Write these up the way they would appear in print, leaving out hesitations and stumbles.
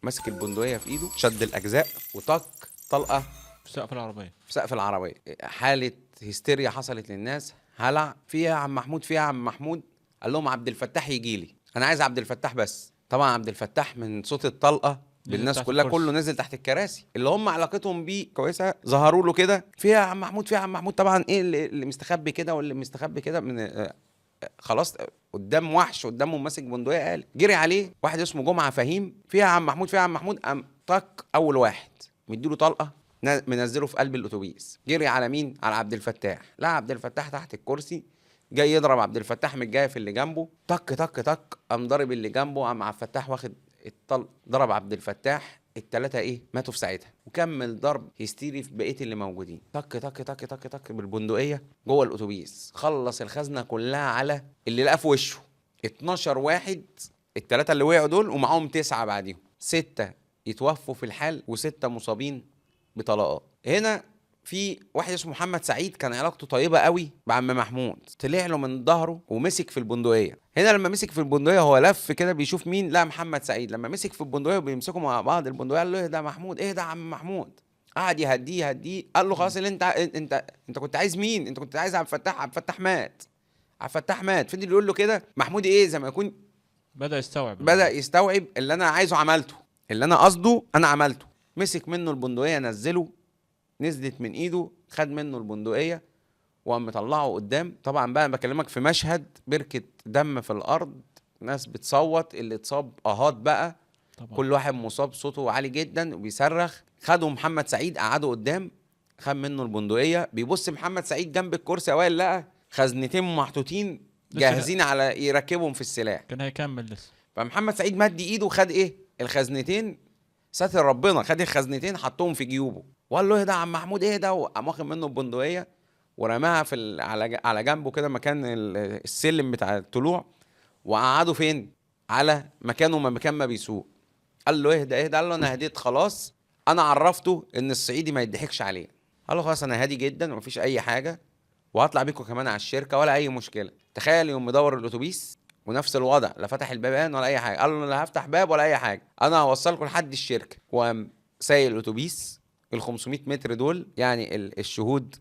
ماسك البندقيه في ايده، شد الاجزاء وطق طلقه في سقف العربيه. في سقف العربيه. حاله هستيريا حصلت للناس، هلع فيها يا عم محمود، فيها يا عم محمود. قال لهم عبد الفتاح يجي لي، انا عايز عبد الفتاح بس. طبعا عبد الفتاح من صوت الطلقه نزل بالناس تحت كلها، الكرسي. كله نزل تحت الكراسي. اللي هم علاقتهم بيه كويسه ظهروا له كده، فيها يا عم محمود، فيها يا عم محمود. طبعا ايه اللي مستخبي كده واللي مستخبي كده من خلاص قدام وحش قدامه ماسك بندقيه، قال جري عليه واحد اسمه جمعه فهيم، فيها يا عم محمود، فيها يا عم محمود. قام طق اول واحد مديله طلقه، منزله في قلب الاتوبيس. جري على مين؟ على عبد الفتاح. لا عبد الفتاح تحت الكرسي، جاي يضرب عبد الفتاح من الجايه في اللي جنبه، طق طق طق، قام ضارب اللي جنبه. قام عبد الفتاح واخد الطلق، ضرب عبد الفتاح. التلاتة ايه ماتوا في ساعتها، وكمل ضرب هيستيري في بقيه اللي موجودين، طق طق طق طق طق بالبندقيه جوه الاتوبيس. خلص الخزنه كلها على اللي لقى في وشه. 12 واحد، التلاتة اللي وقعوا دول ومعاهم 9 بعديهم، 6 يتوفوا في الحال و6 مصابين بطلقات. هنا في واحد اسمه محمد سعيد كان علاقته طيبه قوي بعم محمود، طلع له من ظهره ومسك في البندقيه. هنا لما مسك في البندقيه هو لف كده بيشوف مين، لا محمد سعيد. لما مسك في البندقيه وبيمسكوا مع بعض البندقيه، قال له ايه ده محمود، ايه ده عم محمود. قعد يهديه يهديه، قال له خلاص اللي انت كنت عايز مين؟ انت كنت عايز عبد الفتاح. عبد الفتاح مات، عبد الفتاح مات. فضل يقول له كده محمود ايه، زي ما يكون بدأ يستوعب بدأ يستوعب اللي انا عايزه عملته، اللي انا قصده انا عملته. مسك منه البندقيه، نزله، نزلت من ايده، خد منه البندقيه وقام مطلعه قدام. طبعا بقى بكلمك في مشهد بركه دم في الارض، ناس بتصوت، اللي اتصاب اهات بقى طبعا. كل واحد مصاب صوته عالي جدا وبيصرخ. خدوا محمد سعيد قعدوا قدام، خد منه البندقيه. بيبص محمد سعيد جنب الكرسي اوائل، لقى خزنتين محطوطين جاهزين على يركبهم في السلاح. كان هيكمل لسه. فمحمد سعيد مد ايده وخد ايه الخزنتين، ساتر ربنا، خد الخزنتين حطهم في جيوبه وقال له ايه ده يا عم محمود، ايه ده. وقام واخد منه البندقيه ورماها في على جنبه كده مكان السلم بتاع الطلوع، وقعده فين؟ على مكانه، مكان ما بيسوق. قال له اهدى اهدى، قال له انا هديت خلاص، انا عرفته ان الصعيدي ما يضحكش عليه. قال له خلاص انا هادي جدا ومفيش اي حاجه، وهطلع بيكم كمان على الشركه ولا اي مشكله. تخيل يوم مدور الاتوبيس ونفس الوضع، لا فتح البيبان ولا اي حاجه. قال له لا هفتح باب ولا اي حاجه، انا هوصلكم لحد الشركه. وقام سايق الاتوبيس ال 500 متر دول. يعني الشهود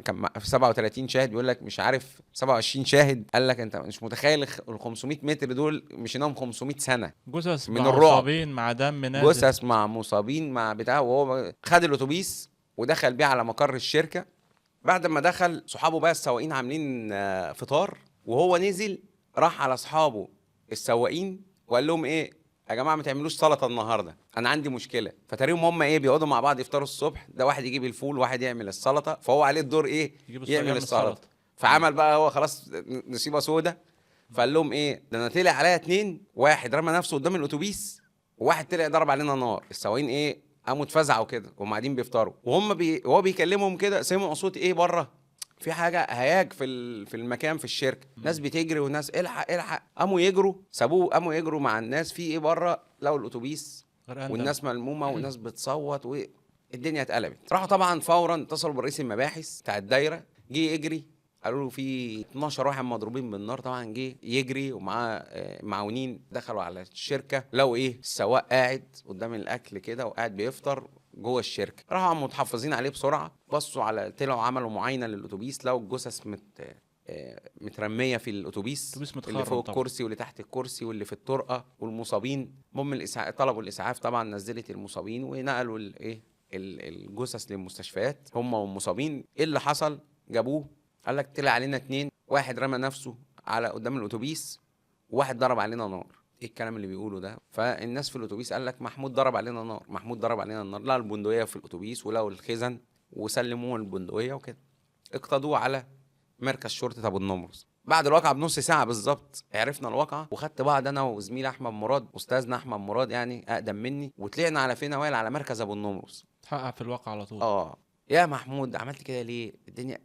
كان في 37 شاهد، بيقول لك مش عارف 27 شاهد. قال لك انت مش متخيل ال 500 متر دول مشيناهم 500 سنه جثث من مع الرعب، مصابين مع دم نازل. جثث مع مصابين مع بتاع. وهو خد الاتوبيس ودخل بيه على مقر الشركه. بعد ما دخل، صحابه بقى السواقين عاملين فطار، وهو نزل راح على اصحابه السواقين وقال لهم ايه يا جماعه ما تعملوش سلطه النهارده، انا عندي مشكله. فتاريهم هم ايه بيقعدوا مع بعض يفطروا الصبح، ده واحد يجيب الفول واحد يعمل السلطه، فهو عليه الدور ايه يعمل السلطه. فعمل بقى هو خلاص نصيبه سودا. فقال لهم ايه ده انا طلع عليا 2، واحد رمى نفسه قدام الاتوبيس وواحد طلع ضرب علينا نار. السواقين ايه قاموا اتفزعوا كده وهم قاعدين بيفطروا، وهم وهو بيكلمهم كده سمعوا صوت ايه بره، في حاجه هياج في المكان في الشركه، ناس بتجري وناس الحق الحق. قاموا يجروا سابوه، قاموا يجروا مع الناس في ايه بره، لقوا الاتوبيس والناس ملمومه والناس بتصوت والدنيا اتقلبت. راحوا طبعا فورا اتصلوا برئيس المباحث بتاع الدايره، جه يجري، قالوا له في 12 واحد مضروبين بالنار. طبعا جه يجري ومعاه معاونين، دخلوا على الشركه لقوا ايه السواق قاعد قدام الاكل كده وقاعد بيفطر جوه الشركه. راحوا متحفظين عليه بسرعه، بصوا على طلعوا عملوا معاينه للاتوبيس، لقوا الجثث مترميه في الاتوبيس، اللي فوق الكرسي واللي تحت الكرسي واللي في الطرقه والمصابين. المهم طلبوا الاسعاف، طبعا نزلت المصابين ونقلوا الجثث للمستشفيات هم والمصابين. ايه اللي حصل؟ جابوه، قال لك طلع علينا 2، واحد رمى نفسه على قدام الاتوبيس وواحد ضرب علينا نار. ايه الكلام اللي بيقوله ده؟ فالناس في الاتوبيس قال لك محمود ضرب علينا نار، محمود ضرب علينا النار. لقوا البندقيه في الاتوبيس ولقوا الخزن وسلموه البندقيه وكده. اقتضوه على مركز شرطه ابو النمرس. بعد الواقعه بنص ساعه بالظبط عرفنا الواقعه، وخدت بعض انا وزميلي احمد مراد، استاذنا احمد مراد يعني اقدم مني، وطلعنا على فين وائل على مركز ابو النمرس. تحقق في الواقع على طول. يا محمود عملت كده ليه؟ الدنيا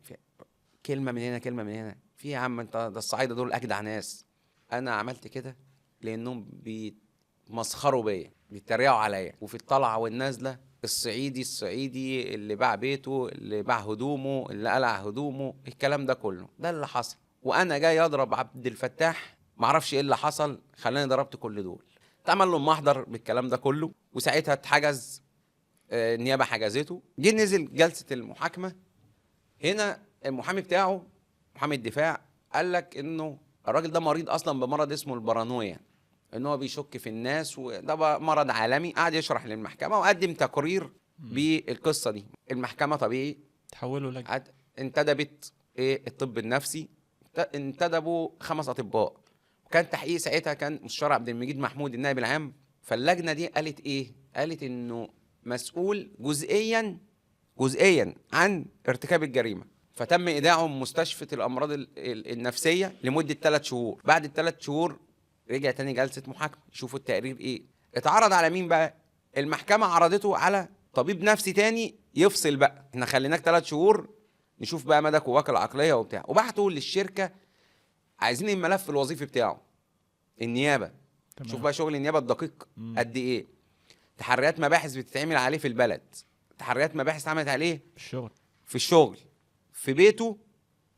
كلمه من هنا كلمه من هنا، في يا عم انت ده الصعايده دول اجدع ناس. انا عملت كده لانهم بيتمسخروا بيا، بيتريقوا عليا، وفي الطلعه والنازله الصعيدي اللي باع بيته، اللي باع هدومه، اللي قلع هدومه، الكلام ده كله ده اللي حصل. وانا جاي اضرب عبد الفتاح، معرفش ايه اللي حصل خلاني ضربت كل دول. اتعمل له محضر بالكلام ده كله، وساعتها اتحجز، النيابه حجزته. جه نزل جلسه المحاكمه، هنا المحامي بتاعه محامي الدفاع قال لك انه الراجل ده مريض اصلا بمرض اسمه البارانويا، ان هو بيشك في الناس وده بقى مرض عالمي. قعد يشرح للمحكمه وقدم تقرير بالقصه دي. المحكمه طبيعي تحولوا لجنة. انتدبت الطب النفسي، انتدبوا 5 اطباء، وكان تحقيق ساعتها كان مستشار عبد المجيد محمود النائب العام. فاللجنه دي قالت ايه؟ قالت انه مسؤول جزئيا عن ارتكاب الجريمه، فتم ايداعه من مستشفى الامراض النفسيه لمده 3 شهور. بعد ال3 شهور رجع تاني جلسه محاكمه، شوفوا التقرير ايه اتعرض على مين بقى. المحكمه عرضته على طبيب نفسي تاني يفصل بقى، احنا خليناك 3 شهور نشوف بقى مدى قواك العقليه وبتاع. وبعتوا للشركه عايزين الملف الوظيفي بتاعه النيابه. تمام. شوف بقى شغل النيابه الدقيق قد ايه. تحريات مباحث بتتعمل عليه في البلد، تحريات مباحث اتعملت عليه في الشغل، في بيته،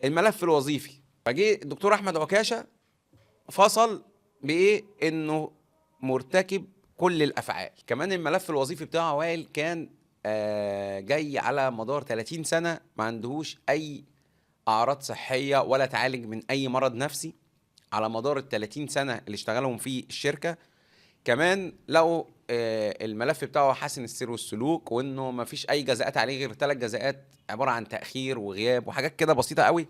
الملف الوظيفي. فجه الدكتور احمد عكاشه فصل بايه؟ انه مرتكب كل الافعال. كمان الملف الوظيفي بتاعه وائل كان جاي على مدار 30 سنه ما عندهوش اي اعراض صحيه ولا تعالج من اي مرض نفسي على مدار ال 30 سنه اللي اشتغلهم في الشركه. كمان لقوا الملف بتاعه حسن السير والسلوك، وانه ما فيش اي جزاءات عليه غير 3 جزاءات عباره عن تاخير وغياب وحاجات كده بسيطه قوي،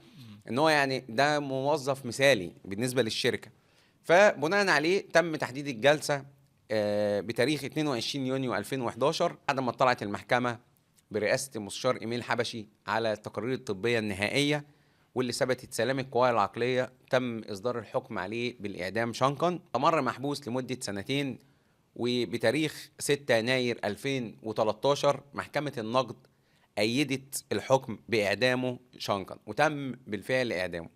ان هو يعني ده موظف مثالي بالنسبه للشركه. فبناء عليه تم تحديد الجلسه بتاريخ 22 يونيو 2011 بعد ما اطلعت المحكمه برئاسه المستشار ايميل حبشي على التقارير الطبيه النهائيه واللي ثبتت سلامه قواه العقليه. تم اصدار الحكم عليه بالاعدام شنقا. استمر محبوس لمده 2 سنين، وبتاريخ 6 يناير 2013 محكمه النقد أيدت الحكم بإعدامه شنقا، وتم بالفعل إعدامه.